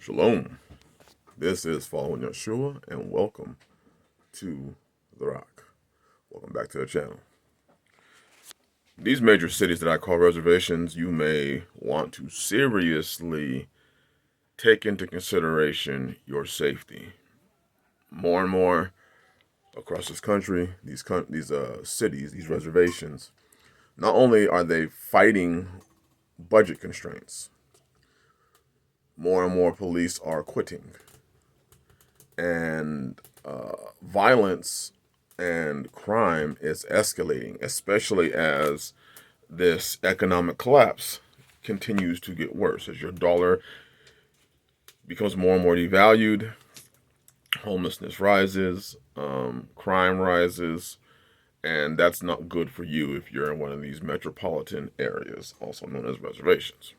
Shalom. This is Following Yeshua, and welcome to The Rock. Welcome back to the channel. These major cities that I call reservations, you may want to seriously take into consideration your safety. More and more across this country, these cities, these reservations, not only are they fighting budget constraints, more and more police are quitting. And violence and crime is escalating, especially as this economic collapse continues to get worse. As your dollar becomes more and more devalued, homelessness rises, crime rises, and that's not good for you if you're in one of these metropolitan areas, also known as reservations.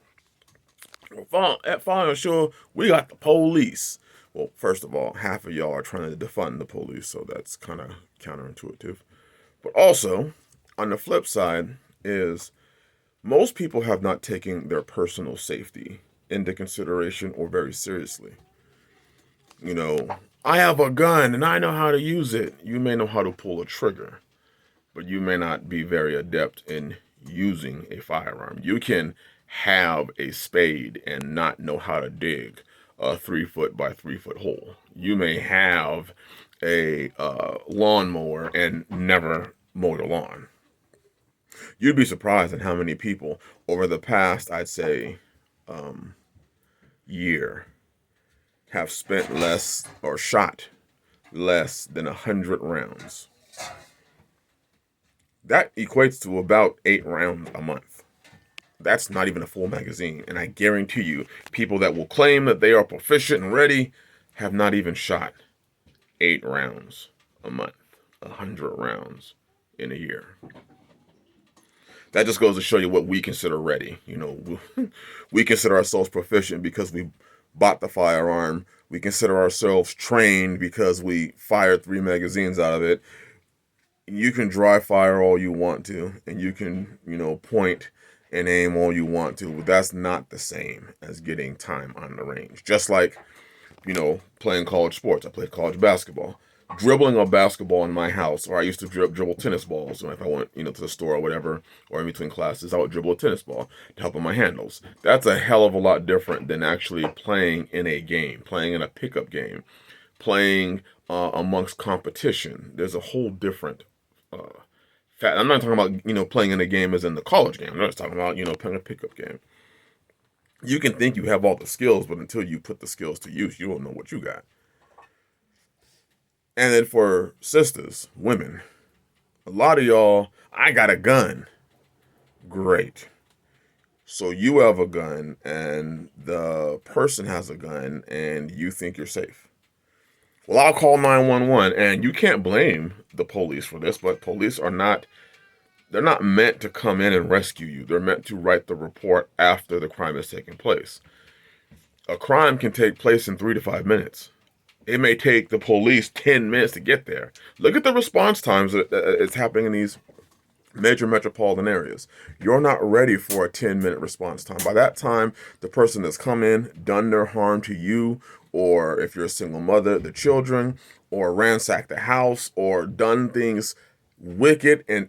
At Following Yeshua, we got the police. Well, first of all, half of y'all are trying to defund the police, so that's kind of counterintuitive. But also, on the flip side, is most people have not taken their personal safety into consideration or very seriously. You know, I have a gun and I know how to use it. You may know how to pull a trigger, but you may not be very adept in using a firearm. You can have a spade and not know how to dig a 3-foot by 3-foot hole. You may have a lawnmower and never mow the lawn. You'd be surprised at how many people over the past, I'd say, year have spent less or shot less than 100 rounds. That equates to about 8 rounds a month. That's not even a full magazine. And I guarantee you, people that will claim that they are proficient and ready have not even shot 8 rounds a month, 100 rounds in a year. That just goes to show you what we consider ready. You know, we consider ourselves proficient because we bought the firearm. We consider ourselves trained because we fired 3 magazines out of it. You can dry fire all you want to, and you can, point and aim all you want to, but that's not the same as getting time on the range. Just like, playing college sports. I played college basketball. Dribbling a basketball in my house, or I used to dribble tennis balls. If I went, to the store or whatever, or in between classes, I would dribble a tennis ball to help on my handles. That's a hell of a lot different than actually playing in a game, playing in a pickup game, playing amongst competition. There's a whole different I'm not talking about, playing in a game as in the college game. I'm just talking about, playing a pickup game. You can think you have all the skills, but until you put the skills to use, you don't know what you got. And then for sisters, women, a lot of y'all, I got a gun. Great. So you have a gun and the person has a gun and you think you're safe. Well, I'll call 911, and you can't blame the police for this, but police they're not meant to come in and rescue you. They're meant to write the report after the crime has taken place. A crime can take place in 3 to 5 minutes. It may take the police 10 minutes to get there. Look at the response times that it's happening in these major metropolitan areas. You're not ready for a 10-minute response time. By that time, the person that's come in, done their harm to you, or if you're a single mother, the children, or ransacked the house, or done things wicked and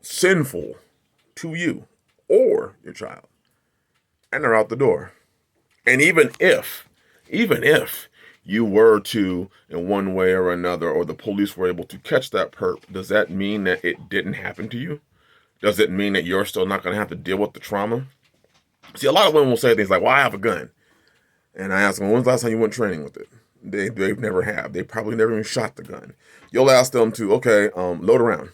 sinful to you or your child, and they're out the door. And even if you were to, in one way or another, or the police were able to catch that perp, does that mean that it didn't happen to you? Does it mean that you're still not going to have to deal with the trauma? See, a lot of women will say things like, well, I have a gun. And I ask them, when's the last time you went training with it? They've never have. They probably never even shot the gun. You'll ask them to, okay, load around.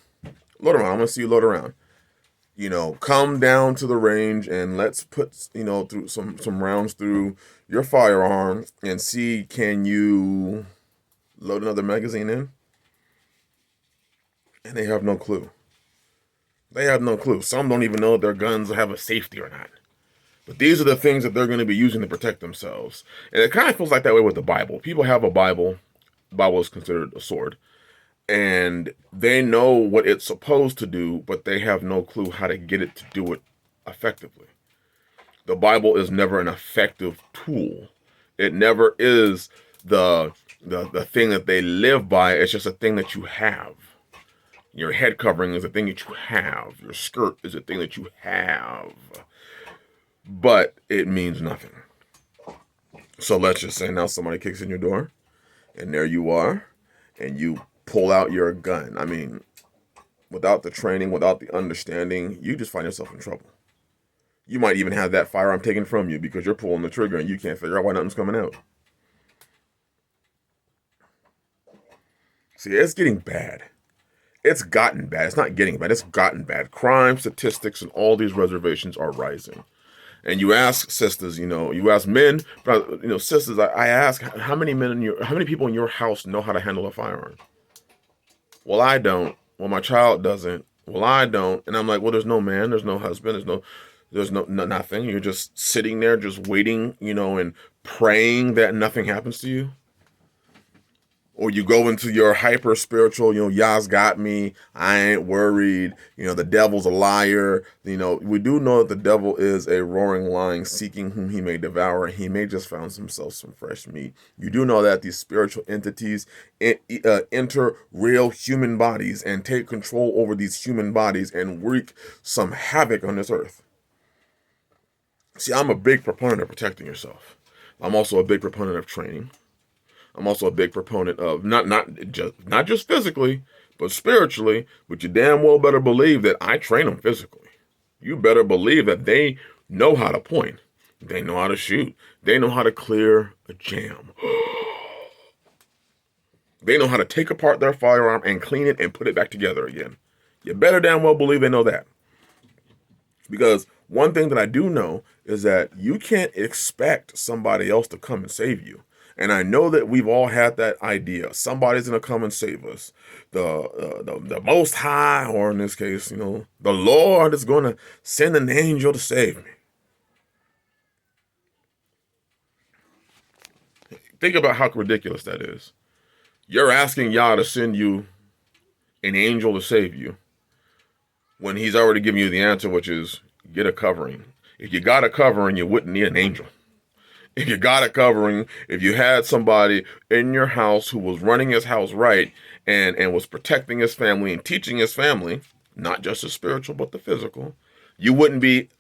Load around. I'm going to see you load around. Come down to the range and let's put, through some rounds through your firearm and see, can you load another magazine in? And they have no clue. They have no clue. Some don't even know if their guns have a safety or not. But these are the things that they're going to be using to protect themselves. And it kind of feels like that way with the Bible. People have a Bible. The Bible is considered a sword. And they know what it's supposed to do, but they have no clue how to get it to do it effectively. The Bible is never an effective tool. It never is the thing that they live by. It's just a thing that you have. Your head covering is a thing that you have. Your skirt is a thing that you have. But it means nothing. So let's just say now somebody kicks in your door, and there you are, and you pull out your gun. I mean, without the training, without the understanding, you just find yourself in trouble. You might even have that firearm taken from you because you're pulling the trigger and you can't figure out why nothing's coming out. See, it's getting bad. It's gotten bad. It's not getting bad. It's gotten bad. Crime statistics and all these reservations are rising. And you ask sisters, you ask men, sisters. I ask, how many people in your house know how to handle a firearm? Well, I don't. Well, my child doesn't. Well, I don't. And I'm like, well, there's no man, there's no husband, there's no nothing. You're just sitting there, just waiting, and praying that nothing happens to you. Or you go into your hyper spiritual, Yah's got me, I ain't worried, the devil's a liar. We do know that the devil is a roaring lion seeking whom he may devour. He may just found himself some fresh meat. You do know that these spiritual entities enter real human bodies and take control over these human bodies and wreak some havoc on this earth. See, I'm a big proponent of protecting yourself. I'm also a big proponent of training. I'm also a big proponent of not just physically, but spiritually. But you damn well better believe that I train them physically. You better believe that they know how to point. They know how to shoot. They know how to clear a jam. They know how to take apart their firearm and clean it and put it back together again. You better damn well believe they know that. Because one thing that I do know is that you can't expect somebody else to come and save you. And I know that we've all had that idea. Somebody's going to come and save us. The Most High, or in this case, the Lord is going to send an angel to save me. Think about how ridiculous that is. You're asking Yah to send you an angel to save you when he's already given you the answer, which is get a covering. If you got a covering, you wouldn't need an angel. If you got a covering, if you had somebody in your house who was running his house right and was protecting his family and teaching his family, not just the spiritual, but the physical, you wouldn't be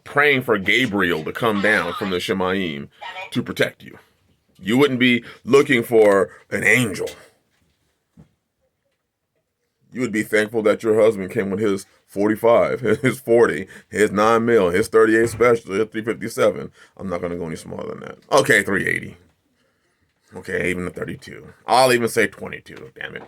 praying for Gabriel to come down from the Shemaim to protect you. You wouldn't be looking for an angel. You would be thankful that your husband came with his 45, his 40, his 9 mil, his 38 special, his 357. I'm not going to go any smaller than that. Okay, 380. Okay, even the 32. I'll even say 22, damn it.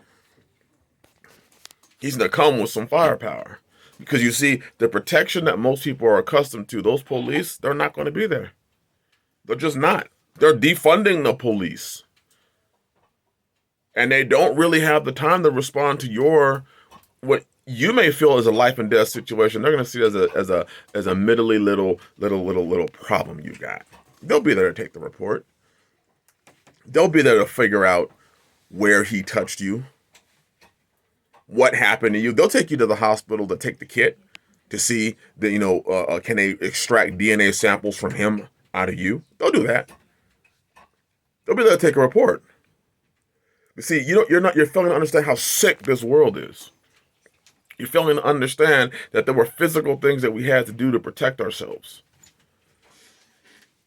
He's going to come with some firepower. Because you see, the protection that most people are accustomed to, those police, they're not going to be there. They're just not. They're defunding the police. And they don't really have the time to respond to what you may feel is a life and death situation. They're going to see it as a middly little problem you got. They'll be there to take the report. They'll be there to figure out where he touched you, what happened to you. They'll take you to the hospital to take the kit to see that can they extract DNA samples from him out of you. They'll do that. They'll be there to take a report. You see, you're failing to understand how sick this world is. You're failing to understand that there were physical things that we had to do to protect ourselves.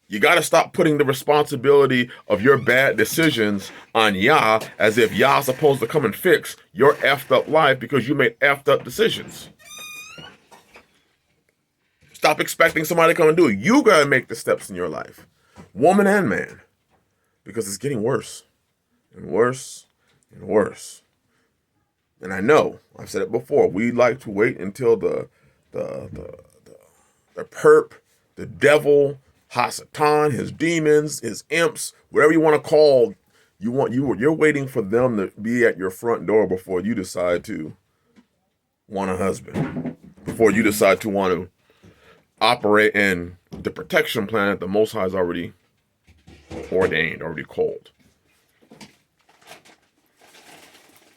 You got to stop putting the responsibility of your bad decisions on Yah as if Yah's supposed to come and fix your effed up life because you made effed up decisions. Stop expecting somebody to come and do it. You got to make the steps in your life, woman and man, because it's getting worse and worse and worse. And I know, I've said it before, we like to wait until the perp, the devil, Hasatan, his demons, his imps, whatever you want to call, you're waiting for them to be at your front door before you decide to want a husband, before you decide to want to operate in the protection plan that the Most High has already ordained, already called.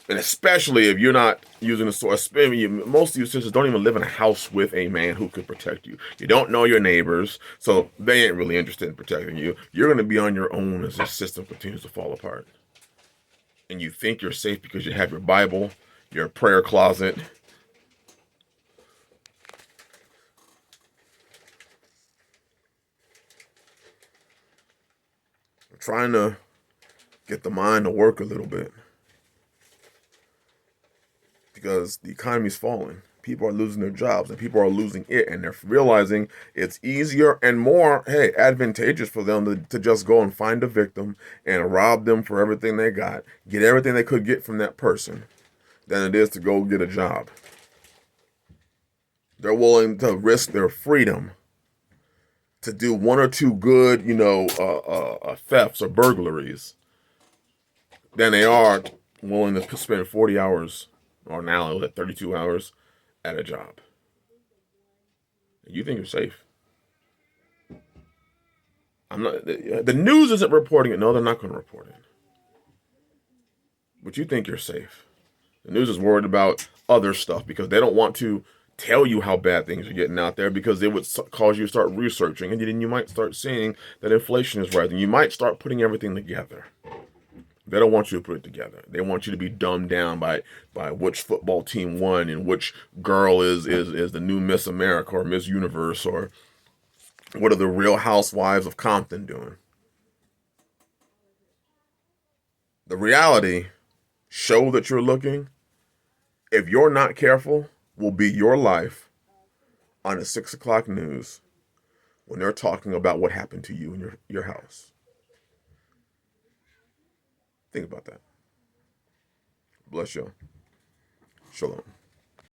And especially if you're not using the source. I mean, most of you sisters don't even live in a house with a man who could protect you. You don't know your neighbors, so they ain't really interested in protecting you. You're going to be on your own as this system continues to fall apart. And you think you're safe because you have your Bible, your prayer closet. We're trying to get the mind to work a little bit because the economy's falling. People are losing their jobs and people are losing it, and they're realizing it's easier and more, hey, advantageous for them to just go and find a victim and rob them for everything they got, get everything they could get from that person, than it is to go get a job. They're willing to risk their freedom to do one or two good, thefts or burglaries than they are willing to spend 40 hours, or now 32 hours, at a job. You think you're safe. I'm not. The news isn't reporting it. No, they're not going to report it. But you think you're safe. The news is worried about other stuff because they don't want to tell you how bad things are getting out there because it would cause you to start researching, and then you might start seeing that inflation is rising. You might start putting everything together. They don't want you to put it together. They want you to be dumbed down by which football team won and which girl is the new Miss America or Miss Universe, or what are the Real Housewives of Compton doing. The reality show that you're looking, if you're not careful, will be your life on the 6 o'clock news when they're talking about what happened to you in your house. Think about that. Bless you. Shalom.